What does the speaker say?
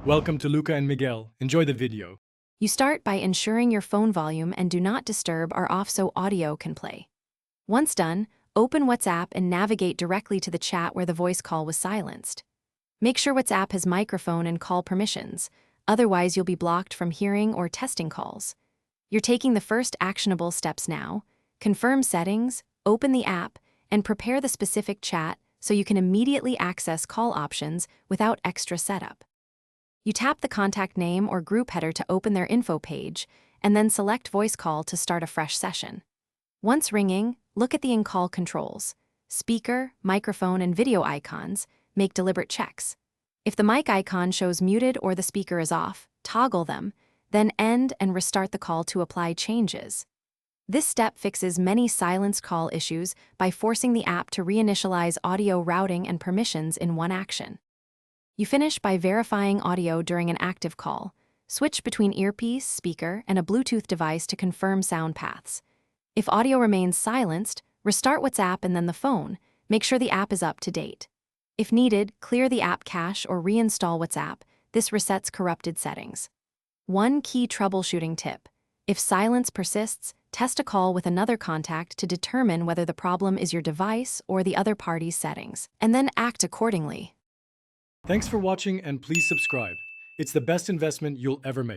Welcome to Luca and Miguel. Enjoy the video. You start by ensuring your phone volume and do not disturb are off so audio can play. Once done, open WhatsApp and navigate directly to the chat where the voice call was silenced. Make sure WhatsApp has microphone and call permissions, otherwise you'll be blocked from hearing or testing calls. You're taking the first actionable steps now. Confirm settings, open the app, and prepare the specific chat so you can immediately access call options without extra setup. You tap the contact name or group header to open their info page, and then select voice call to start a fresh session. Once ringing, look at the in-call controls. Speaker, microphone, and video icons. Make deliberate checks. If the mic icon shows muted or the speaker is off, toggle them, then end and restart the call to apply changes. This step fixes many silenced call issues by forcing the app to reinitialize audio routing and permissions in one action. You finish by verifying audio during an active call. Switch between earpiece, speaker, and a Bluetooth device to confirm sound paths. If audio remains silenced, restart WhatsApp and then the phone. Make sure the app is up to date. If needed, clear the app cache or reinstall WhatsApp. This resets corrupted settings. One key troubleshooting tip. If silence persists, test a call with another contact to determine whether the problem is your device or the other party's settings, and then act accordingly. Thanks for watching and please subscribe. It's the best investment you'll ever make.